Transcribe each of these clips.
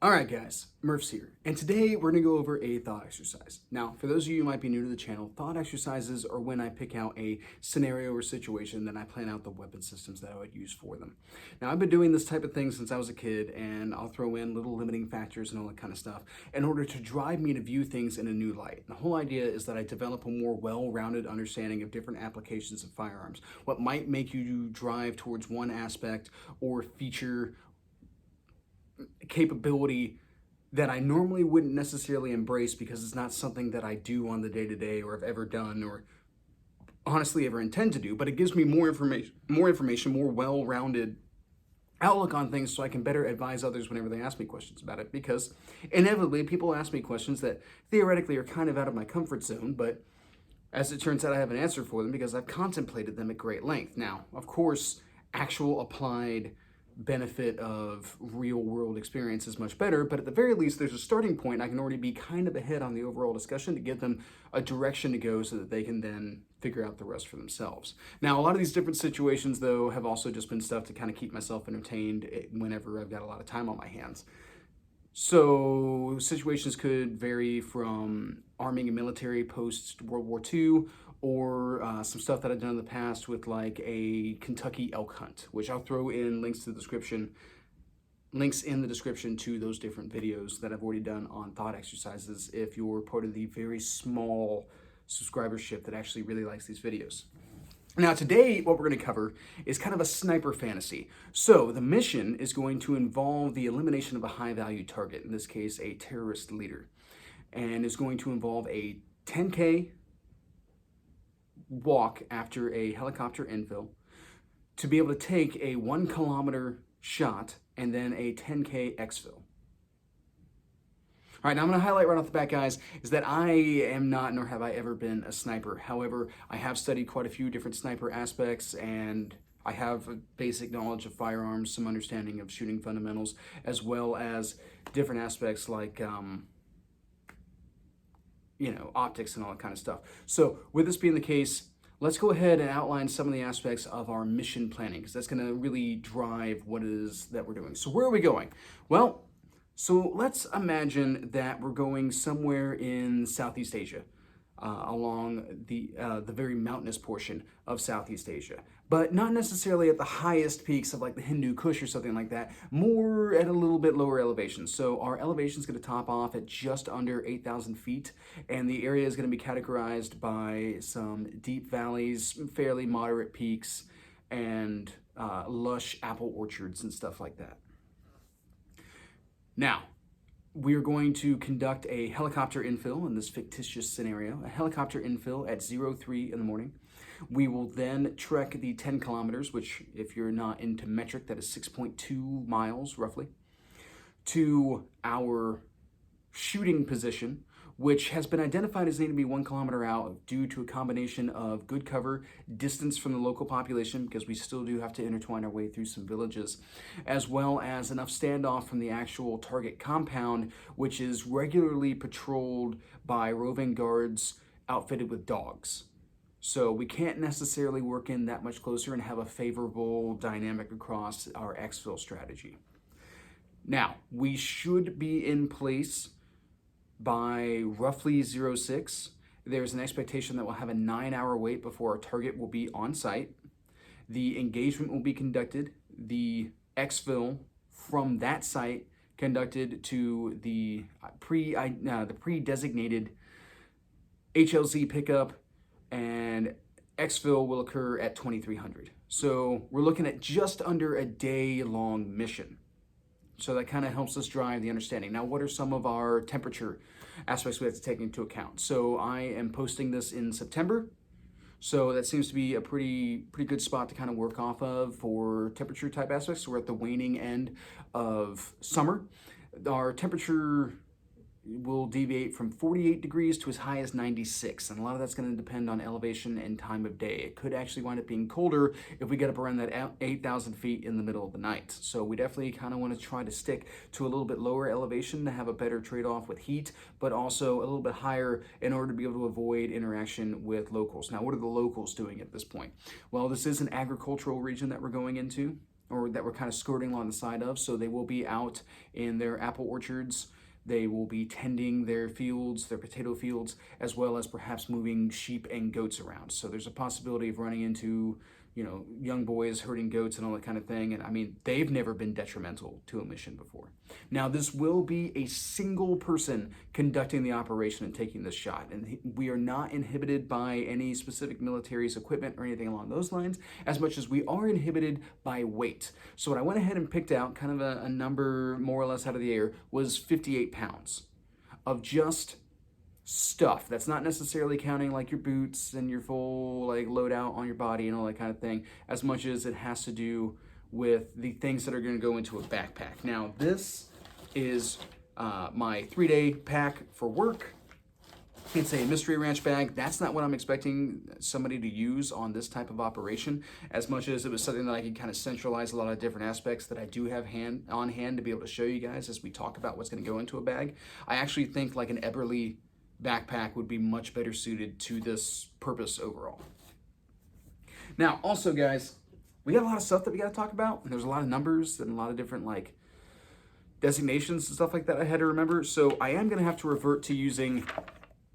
Alright guys, Murph's here, and today we're going to go over a thought exercise. Now, for those of you who might be new to the channel, thought exercises are when I pick out a scenario or situation, then I plan out the weapon systems that I would use for them. Now, I've been doing this type of thing since I was a kid, and I'll throw in little limiting factors and all that kind of stuff in order to drive me to view things in a new light. The whole idea is that I develop a more well-rounded understanding of different applications of firearms, what might make you drive towards one aspect or feature capability that I normally wouldn't necessarily embrace because it's not something that I do on the day-to-day or have ever done or honestly ever intend to do, but it gives me more information, more well-rounded outlook on things so I can better advise others whenever they ask me questions about it, because inevitably people ask me questions that theoretically are kind of out of my comfort zone, but as it turns out I have an answer for them because I've contemplated them at great length. Now, of course, actual applied benefit of real world experience is much better, but at the very least there's a starting point. I can already be kind of ahead on the overall discussion to give them a direction to go so that they can then figure out the rest for themselves. Now, a lot of these different situations though have also just been stuff to kind of keep myself entertained whenever I've got a lot of time on my hands. So situations could vary from arming a military post World War II, or some stuff that I've done in the past with like a Kentucky elk hunt, which I'll throw in links in the description to those different videos that I've already done on thought exercises if you're part of the very small subscribership that actually really likes these videos. Now today, what we're going to cover is kind of a sniper fantasy. So the mission is going to involve the elimination of a high-value target, in this case a terrorist leader, and is going to involve a 10K walk after a helicopter infil to be able to take a 1 kilometer shot and then a 10K exfil. All right, now I'm going to highlight right off the bat, guys, is that I am not, nor have I ever been, a sniper. However, I have studied quite a few different sniper aspects, and I have a basic knowledge of firearms, some understanding of shooting fundamentals, as well as different aspects like optics and all that kind of stuff. So with this being the case, let's go ahead and outline some of the aspects of our mission planning, because that's going to really drive what it is that we're doing. So where are we going? Well, so let's imagine that we're going somewhere in Southeast Asia, along the very mountainous portion of Southeast Asia, but not necessarily at the highest peaks of like the Hindu Kush or something like that, more at a little bit lower elevation. So our elevation is going to top off at just under 8,000 feet, and the area is going to be categorized by some deep valleys, fairly moderate peaks, and lush apple orchards and stuff like that. Now, we are going to conduct a helicopter infil in this fictitious scenario, a helicopter infil at 03 in the morning. We will then trek the 10 kilometers, which if you're not into metric, that is 6.2 miles roughly, to our shooting position, which has been identified as needing to be 1 kilometer out due to a combination of good cover, distance from the local population, because we still do have to intertwine our way through some villages, as well as enough standoff from the actual target compound, which is regularly patrolled by roving guards outfitted with dogs. So we can't necessarily work in that much closer and have a favorable dynamic across our exfil strategy. Now, we should be in place by roughly 06. There's an expectation that we'll have a 9-hour wait before our target will be on site. The engagement will be conducted, the exfil from that site conducted to the pre-designated HLZ pickup, and exfil will occur at 2300. So we're looking at just under a day-long mission. So that kind of helps us drive the understanding. Now, what are some of our temperature aspects we have to take into account? So I am posting this in September. So that seems to be a pretty good spot to kind of work off of for temperature type aspects. So we're at the waning end of summer. Our temperature will deviate from 48 degrees to as high as 96, and a lot of that's going to depend on elevation and time of day. It could actually wind up being colder if we get up around that 8,000 feet in the middle of the night. So we definitely kind of want to try to stick to a little bit lower elevation to have a better trade-off with heat, but also a little bit higher in order to be able to avoid interaction with locals. Now, what are the locals doing at this point? Well, this is an agricultural region that we're going into, or that we're kind of skirting along the side of. So they will be out in their apple orchards. They will be tending their fields, their potato fields, as well as perhaps moving sheep and goats around. So there's a possibility of running into, young boys herding goats and all that kind of thing. And I mean, they've never been detrimental to a mission before. Now, this will be a single person conducting the operation and taking this shot. And we are not inhibited by any specific military's equipment or anything along those lines, as much as we are inhibited by weight. So what I went ahead and picked out, kind of a number more or less out of the air, was 58 pounds of just stuff. That's not necessarily counting like your boots and your full like loadout on your body and all that kind of thing, as much as it has to do with the things that are going to go into a backpack. Now, this is my 3-day pack for work. It's a mystery ranch bag. That's not what I'm expecting somebody to use on this type of operation, as much as it was something that I could kind of centralize a lot of different aspects that I do have on hand to be able to show you guys as we talk about what's going to go into a bag. I actually think like an Eberly backpack would be much better suited to this purpose overall. Now, also guys, we got a lot of stuff that we got to talk about. There's a lot of numbers and a lot of different like designations and stuff like that I had to remember. So I am going to have to revert to using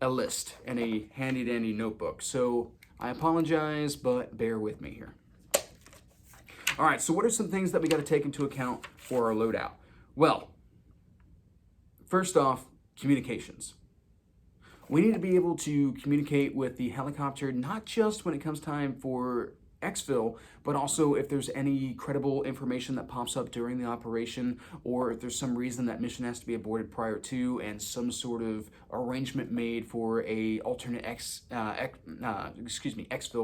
a list and a handy dandy notebook. So I apologize, but bear with me here. All right, so what are some things that we got to take into account for our loadout? Well, first off, communications. We need to be able to communicate with the helicopter, not just when it comes time for exfil, but also if there's any credible information that pops up during the operation, or if there's some reason that mission has to be aborted prior to, and some sort of arrangement made for a alternate exfil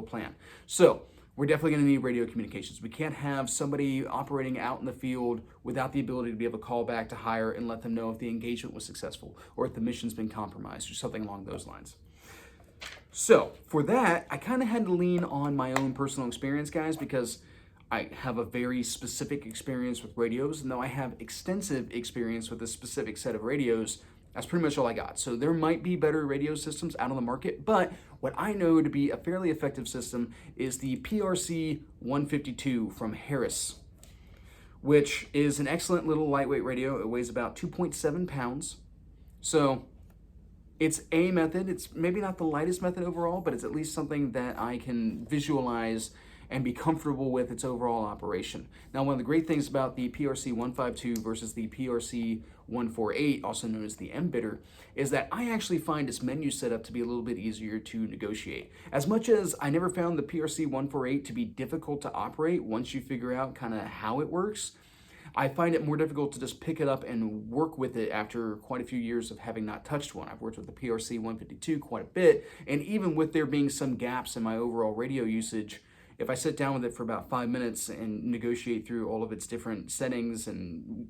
plan. So we're definitely going to need radio communications. We can't have somebody operating out in the field without the ability to be able to call back to hire and let them know if the engagement was successful or if the mission's been compromised or something along those lines. So for that, I kind of had to lean on my own personal experience, guys, because I have a very specific experience with radios, and though I have extensive experience with a specific set of radios, that's pretty much all I got. So there might be better radio systems out on the market, but what I know to be a fairly effective system is the PRC 152 from Harris, which is an excellent little lightweight radio. It weighs about 2.7 pounds. So it's a method. It's maybe not the lightest method overall, but it's at least something that I can visualize and be comfortable with its overall operation. Now, one of the great things about the PRC 152 versus the PRC 148, also known as the M-Bitter, is that I actually find its menu setup to be a little bit easier to negotiate. As much as I never found the PRC 148 to be difficult to operate once you figure out kind of how it works, I find it more difficult to just pick it up and work with it after quite a few years of having not touched one. I've worked with the PRC 152 quite a bit, and even with there being some gaps in my overall radio usage, if I sit down with it for about 5 minutes and negotiate through all of its different settings and,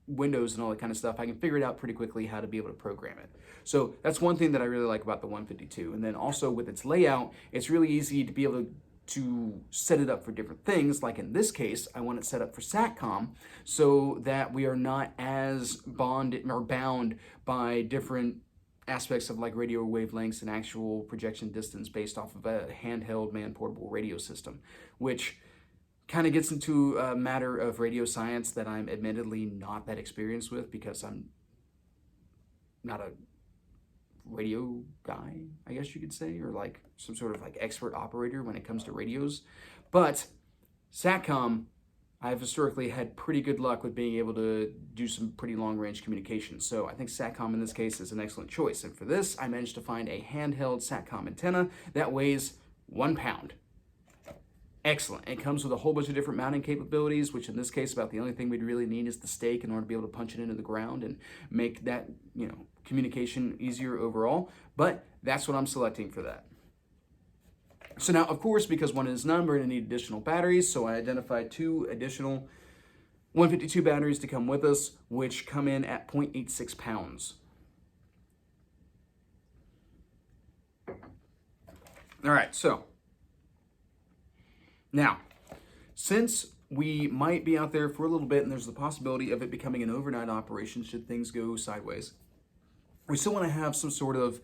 windows and all that kind of stuff, I can figure it out pretty quickly how to be able to program it. So that's one thing that I really like about the 152. And then also with its layout, it's really easy to be able to set it up for different things. Like in this case, I want it set up for SATCOM so that we are not as bound by different aspects of like radio wavelengths and actual projection distance based off of a handheld man-portable radio system, which kind of gets into a matter of radio science that I'm admittedly not that experienced with because I'm not a radio guy, I guess you could say, or like some sort of like expert operator when it comes to radios. But SATCOM, I've historically had pretty good luck with being able to do some pretty long-range communication. So I think SATCOM in this case is an excellent choice. And for this, I managed to find a handheld SATCOM antenna that weighs 1 pound. Excellent. It comes with a whole bunch of different mounting capabilities, which in this case, about the only thing we'd really need is the stake in order to be able to punch it into the ground and make that, communication easier overall. But that's what I'm selecting for that. So now, of course, because one is none, we're going to need additional batteries. So I identified 2 additional 152 batteries to come with us, which come in at 0.86 pounds. All right, so now, since we might be out there for a little bit and there's the possibility of it becoming an overnight operation should things go sideways, we still want to have some sort of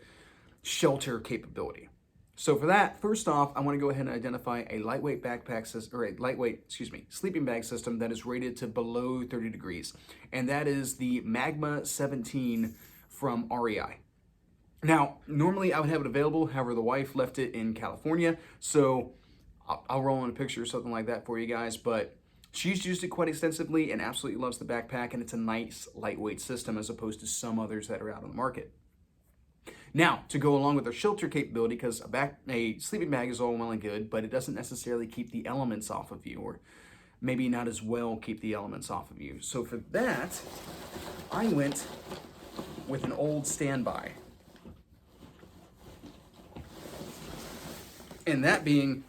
shelter capability. So for that, first off, I want to go ahead and identify a lightweight backpack system, or a lightweight, sleeping bag system that is rated to below 30 degrees. And that is the Magma 17 from REI. Now, normally I would have it available, however, the wife left it in California, so I'll roll in a picture or something like that for you guys, but she's used it quite extensively and absolutely loves the backpack, and it's a nice lightweight system as opposed to some others that are out on the market. Now, to go along with their shelter capability, because a sleeping bag is all well and good, but it doesn't necessarily keep the elements off of you, or maybe not as well keep the elements off of you. So for that, I went with an old standby. And that being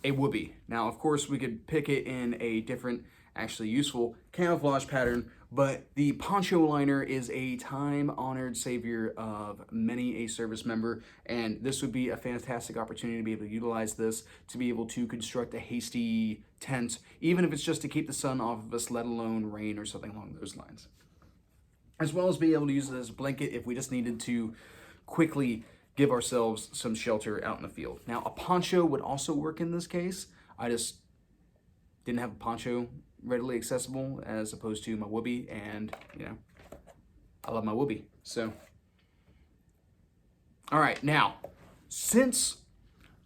a whoopee. Now, of course, we could pick it in a different, actually useful camouflage pattern, but the poncho liner is a time-honored savior of many a service member, and this would be a fantastic opportunity to be able to utilize this to be able to construct a hasty tent, even if it's just to keep the sun off of us, let alone rain or something along those lines. As well as be able to use it as a blanket if we just needed to quickly give ourselves some shelter out in the field. Now, a poncho would also work in this case. I just didn't have a poncho readily accessible as opposed to my whoopee, and I love my whoopee. So, all right, now, since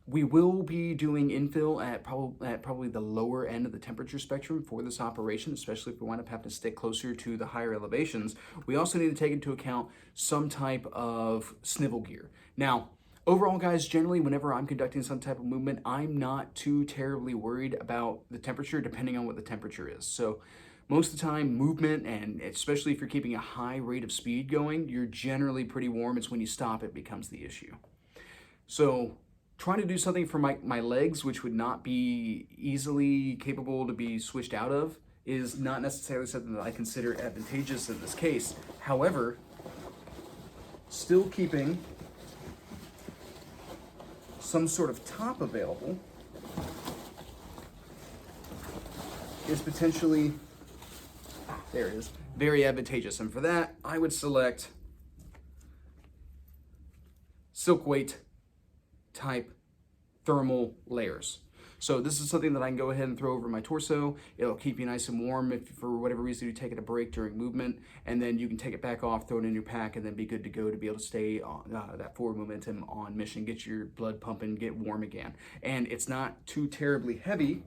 we will be doing infill at probably the lower end of the temperature spectrum for this operation, especially if we wind up having to stick closer to the higher elevations, we also need to take into account some type of snivel gear. Now, overall, guys, generally, whenever I'm conducting some type of movement, I'm not too terribly worried about the temperature, depending on what the temperature is. So most of the time, movement, and especially if you're keeping a high rate of speed going, you're generally pretty warm. It's when you stop it becomes the issue. So trying to do something for my legs, which would not be easily capable to be switched out of, is not necessarily something that I consider advantageous in this case. However, still keeping some sort of top available is potentially, there it is, very advantageous. And for that, I would select silk weight type thermal layers. So this is something that I can go ahead and throw over my torso. It'll keep you nice and warm if for whatever reason you're taking a break during movement, and then you can take it back off, throw it in your pack, and then be good to go to be able to stay on that forward momentum on mission, get your blood pumping, get warm again. And it's not too terribly heavy.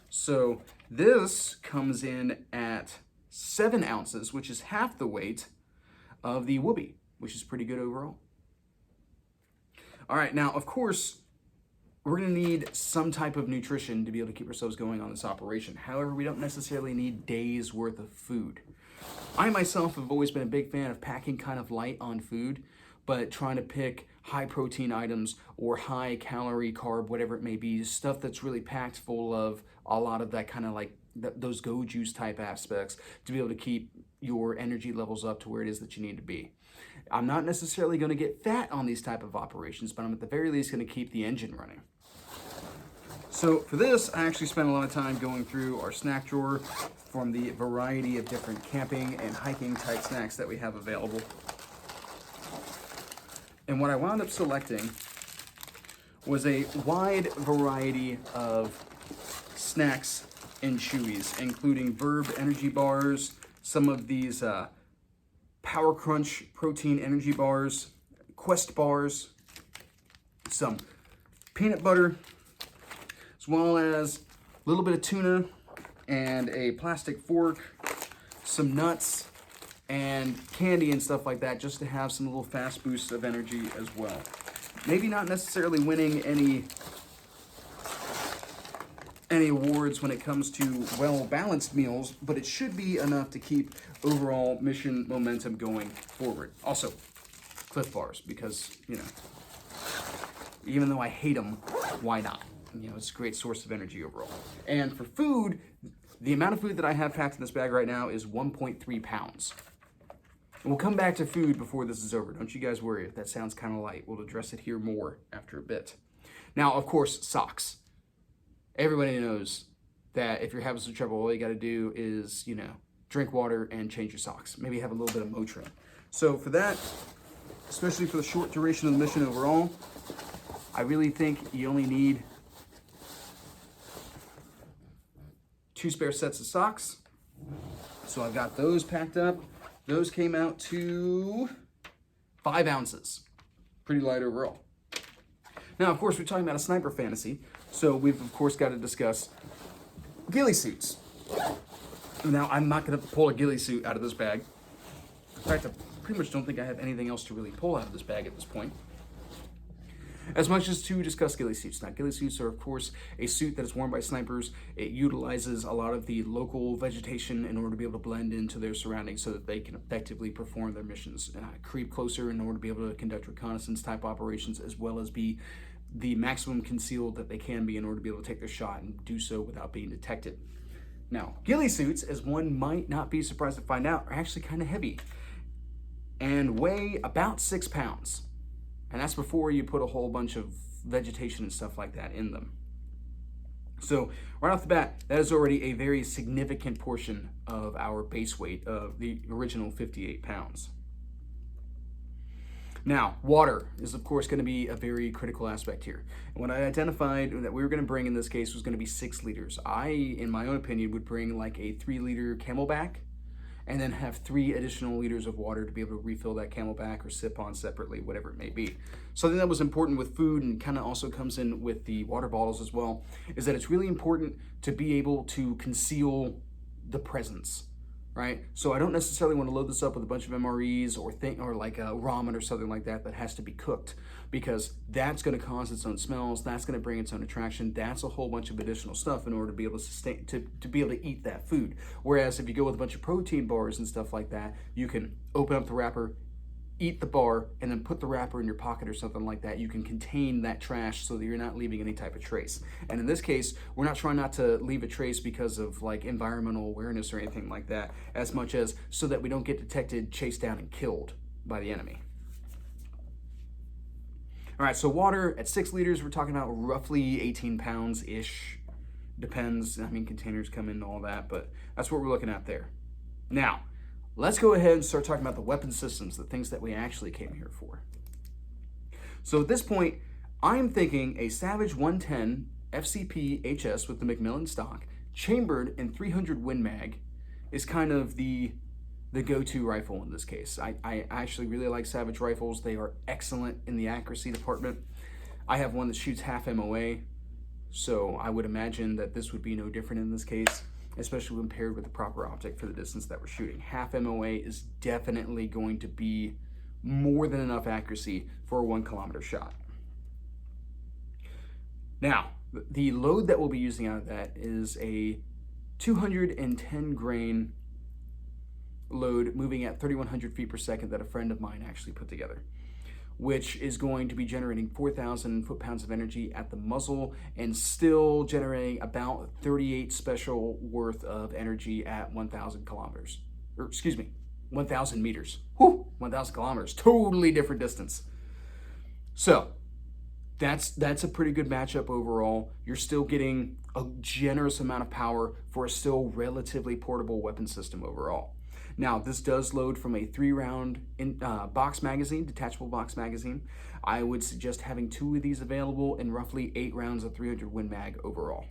So this comes in at 7 ounces, which is half the weight of the whoopee, which is pretty good overall. All right, now, of course, we're going to need some type of nutrition to be able to keep ourselves going on this operation. However, we don't necessarily need days worth of food. I myself have always been a big fan of packing kind of light on food, but trying to pick high protein items or high calorie, carb, whatever it may be, stuff that's really packed full of a lot of that kind of like those go juice type aspects to be able to keep your energy levels up to where it is that you need to be. I'm not necessarily going to get fat on these type of operations, but I'm at the very least going to keep the engine running. So for this, I actually spent a lot of time going through our snack drawer from the variety of different camping and hiking type snacks that we have available. And what I wound up selecting was a wide variety of snacks and chewies, including Verb energy bars, some of these Power Crunch protein energy bars, Quest bars, some peanut butter, as well as a little bit of tuna and a plastic fork, some nuts, and candy and stuff like that, just to have some little fast boosts of energy as well. Maybe not necessarily winning any awards when it comes to well-balanced meals, but it should be enough to keep overall mission momentum going forward. Also, Cliff Bars, because, even though I hate them, why not? It's a great source of energy overall. And for food, the amount of food that I have packed in this bag right now is 1.3 pounds. And we'll come back to food before this is over. Don't you guys worry if that sounds kind of light. We'll address it here more after a bit. Now, of course, socks. Everybody knows that if you're having some trouble, all you got to do is, drink water and change your socks. Maybe have a little bit of Motrin. So for that, especially for the short duration of the mission overall, I really think you only need 2 spare sets of socks. So I've got those packed up. Those came out to 5 ounces. Pretty light overall. Now, of course, we're talking about a sniper fantasy, so we've, of course, got to discuss ghillie suits. Now, I'm not going to pull a ghillie suit out of this bag. In fact, I pretty much don't think I have anything else to really pull out of this bag at this point. As much as to discuss ghillie suits. Now, ghillie suits are, of course, a suit that is worn by snipers. It utilizes a lot of the local vegetation in order to be able to blend into their surroundings so that they can effectively perform their missions. Creep closer in order to be able to conduct reconnaissance type operations, as well as be the maximum concealed that they can be in order to be able to take their shot and do so without being detected. Now, ghillie suits, as one might not be surprised to find out, are actually kind of heavy and weigh about 6 pounds. And that's before you put a whole bunch of vegetation and stuff like that in them. So right off the bat, that is already a very significant portion of our base weight of the original 58 pounds. Now, water is of course going to be a very critical aspect here. And what I identified that we were going to bring in this case was going to be 6 liters. I, in my own opinion, would bring like a 3-liter Camelback, and then have 3 additional liters of water to be able to refill that Camelback or sip on separately, whatever it may be. Something that was important with food and kind of also comes in with the water bottles as well, is that it's really important to be able to conceal the presence, right? So I don't necessarily want to load this up with a bunch of MREs or like a ramen or something like that that has to be cooked, because that's going to cause its own smells, that's going to bring its own attraction, that's a whole bunch of additional stuff in order to be able to sustain, to be able to eat that food. Whereas if you go with a bunch of protein bars and stuff like that, you can open up the wrapper, eat the bar, and then put the wrapper in your pocket or something like that. You can contain that trash so that you're not leaving any type of trace. And in this case, we're not trying not to leave a trace because of like environmental awareness or anything like that, as much as so that we don't get detected, chased down, and killed by the enemy. All right, so water at 6 liters, we're talking about roughly 18 pounds-ish. Depends, I mean, containers come in and all that, but that's what we're looking at there. Now, let's go ahead and start talking about the weapon systems, the things that we actually came here for. So at this point, I'm thinking a Savage 110 FCP HS with the Macmillan stock, chambered in 300 Win Mag, is kind of the go-to rifle in this case. I actually really like Savage rifles. They are excellent in the accuracy department. I have one that shoots half MOA, so I would imagine that this would be no different in this case, especially when paired with the proper optic for the distance that we're shooting. Half MOA is definitely going to be more than enough accuracy for a 1 kilometer shot. Now, the load that we'll be using out of that is a 210 grain load moving at 3,100 feet per second that a friend of mine actually put together, which is going to be generating 4,000 foot-pounds of energy at the muzzle and still generating about 38 special worth of energy at 1,000 kilometers. Or excuse me, 1,000 meters. Whew, 1,000 kilometers, totally different distance. So that's a pretty good matchup overall. You're still getting a generous amount of power for a still relatively portable weapon system overall. Now, this does load from a 3-round box magazine, detachable box magazine. I would suggest having 2 of these available and roughly 8 rounds of 300 Win Mag overall.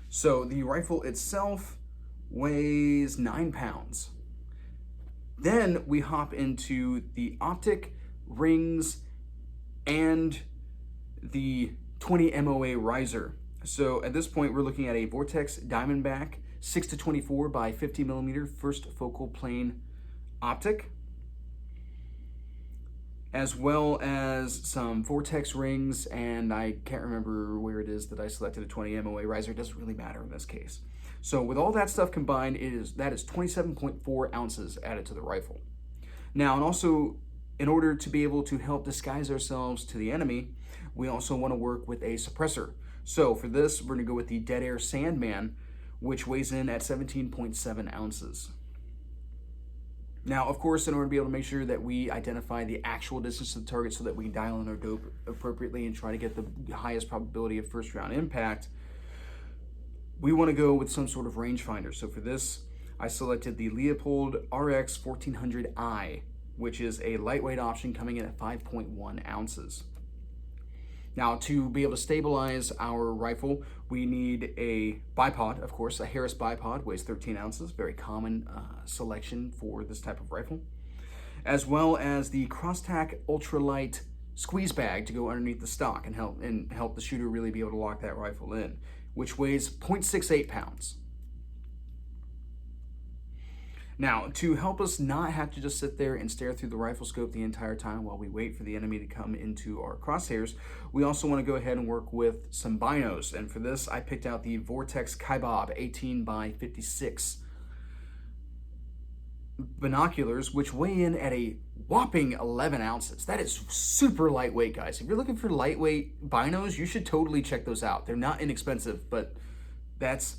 So the rifle itself weighs 9 pounds. Then we hop into the optic, rings, and the 20 MOA riser. So at this point, we're looking at a Vortex Diamondback 6-24 by 50 millimeter first focal plane optic, as well as some Vortex rings, and I can't remember where it is that I selected a 20 MOA riser. It doesn't really matter in this case. So with all that stuff combined, that is 27.4 ounces added to the rifle. Now, and also in order to be able to help disguise ourselves to the enemy, we also want to work with a suppressor. So for this, we're going to go with the Dead Air Sandman, which weighs in at 17.7 ounces. Now, of course, in order to be able to make sure that we identify the actual distance to the target so that we can dial in our dope appropriately and try to get the highest probability of first round impact, we want to go with some sort of rangefinder. So for this, I selected the Leopold RX 1400i which is a lightweight option coming in at 5.1 ounces. Now, to be able to stabilize our rifle, we need a bipod, of course. A Harris bipod weighs 13 ounces, very common selection for this type of rifle, as well as the Crosstack ultralight squeeze bag to go underneath the stock and help the shooter really be able to lock that rifle in, which weighs 0.68 pounds. Now, to help us not have to just sit there and stare through the rifle scope the entire time while we wait for the enemy to come into our crosshairs, we also want to go ahead and work with some binos. And for this, I picked out the Vortex Kaibob 18 by 56 binoculars, which weigh in at a whopping 11 ounces. That is super lightweight, guys. If you're looking for lightweight binos, you should totally check those out. They're not inexpensive, but that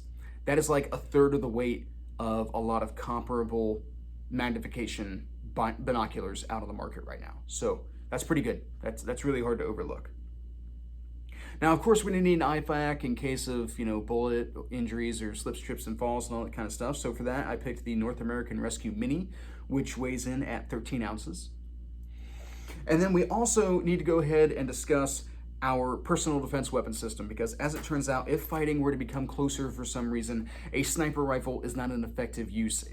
is like a third of the weight of a lot of comparable magnification binoculars out on the market right now. So that's pretty good. That's really hard to overlook. Now, of course, we're gonna need an IFAK in case of, bullet injuries or slips, trips, and falls and all that kind of stuff. So for that, I picked the North American Rescue Mini, which weighs in at 13 ounces. And then we also need to go ahead and discuss our personal defense weapon system, because as it turns out, if fighting were to become closer for some reason, a sniper rifle is not an effective use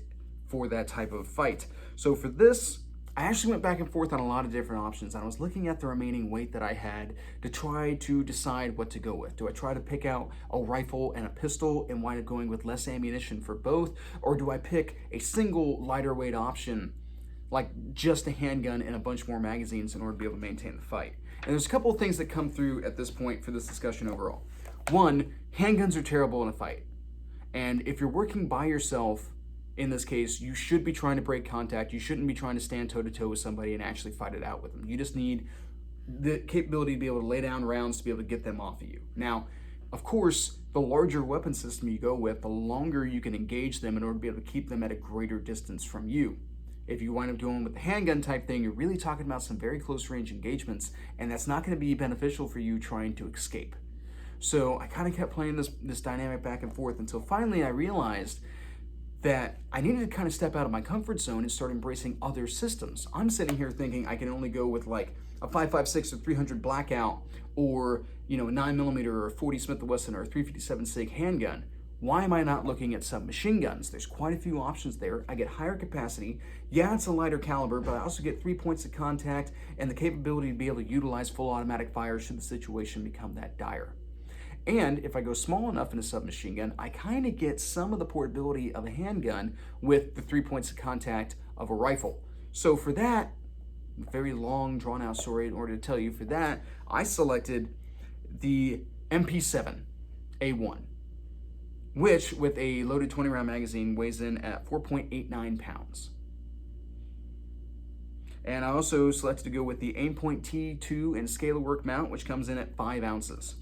for that type of fight. So for this, I actually went back and forth on a lot of different options, and I was looking at the remaining weight that I had to try to decide what to go with. Do I try to pick out a rifle and a pistol and wind up going with less ammunition for both, or do I pick a single lighter weight option, like just a handgun and a bunch more magazines in order to be able to maintain the fight? And there's a couple of things that come through at this point for this discussion overall. One, handguns are terrible in a fight. And if you're working by yourself, in this case, you should be trying to break contact. You shouldn't be trying to stand toe-to-toe with somebody and actually fight it out with them. You just need the capability to be able to lay down rounds to be able to get them off of you. Now, of course, the larger weapon system you go with, the longer you can engage them in order to be able to keep them at a greater distance from you. If you wind up going with the handgun type thing, you're really talking about some very close range engagements, and that's not going to be beneficial for you trying to escape. So I kind of kept playing this dynamic back and forth until finally I realized that I needed to kind of step out of my comfort zone and start embracing other systems. I'm sitting here thinking I can only go with like a 5.56 or 300 Blackout, or a 9mm or a 40 Smith & Wesson or a 357 SIG handgun. Why am I not looking at submachine guns? There's quite a few options there. I get higher capacity. Yeah, it's a lighter caliber, but I also get 3 points of contact and the capability to be able to utilize full automatic fire should the situation become that dire. And if I go small enough in a submachine gun, I kind of get some of the portability of a handgun with the 3 points of contact of a rifle. So for that, very long, drawn-out story in order to tell you, for that, I selected the MP7 A1. Which, with a loaded 20-round magazine, weighs in at 4.89 pounds. And I also selected to go with the Aimpoint T2 and Scalar Work mount, which comes in at 5 ounces.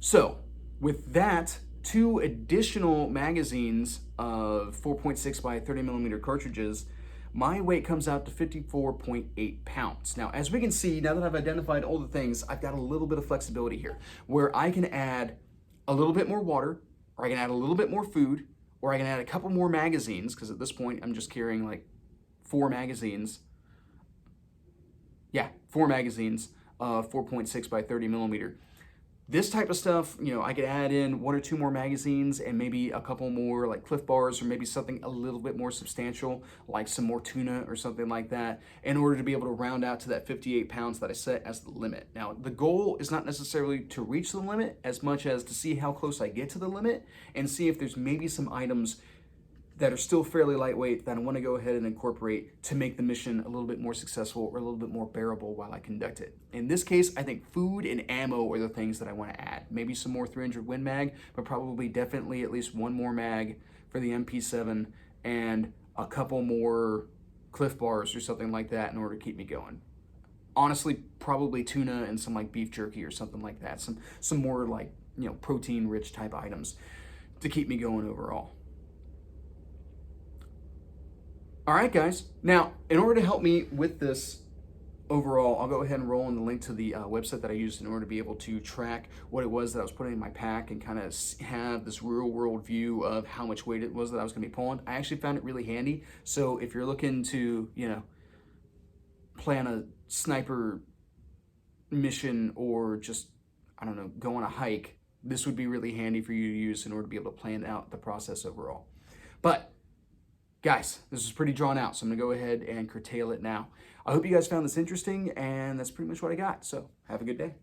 So, with that, 2 additional magazines of 4.6 by 30mm cartridges, my weight comes out to 54.8 pounds. Now, as we can see, now that I've identified all the things, I've got a little bit of flexibility here, where I can add a little bit more water, or I can add a little bit more food, or I can add a couple more magazines, because at this point I'm just carrying like 4 magazines. Yeah, 4 magazines of 4.6 by 30mm. This type of stuff, I could add in 1 or 2 more magazines and maybe a couple more like Cliff Bars, or maybe something a little bit more substantial, like some more tuna or something like that, in order to be able to round out to that 58 pounds that I set as the limit. Now, the goal is not necessarily to reach the limit as much as to see how close I get to the limit and see if there's maybe some items that are still fairly lightweight that I want to go ahead and incorporate to make the mission a little bit more successful or a little bit more bearable while I conduct it. In this case, I think food and ammo are the things that I want to add. Maybe some more 300 Win Mag, but probably definitely at least 1 more mag for the MP7 and a couple more Cliff Bars or something like that in order to keep me going. Honestly, probably tuna and some like beef jerky or something like that. Some more like, protein rich type items to keep me going overall. All right, guys. Now, in order to help me with this overall, I'll go ahead and roll in the link to the website that I used in order to be able to track what it was that I was putting in my pack and kind of have this real world view of how much weight it was that I was going to be pulling. I actually found it really handy. So if you're looking to, plan a sniper mission or just, I don't know, go on a hike, this would be really handy for you to use in order to be able to plan out the process overall. But guys, this is pretty drawn out, so I'm gonna go ahead and curtail it now. I hope you guys found this interesting, and that's pretty much what I got. So have a good day.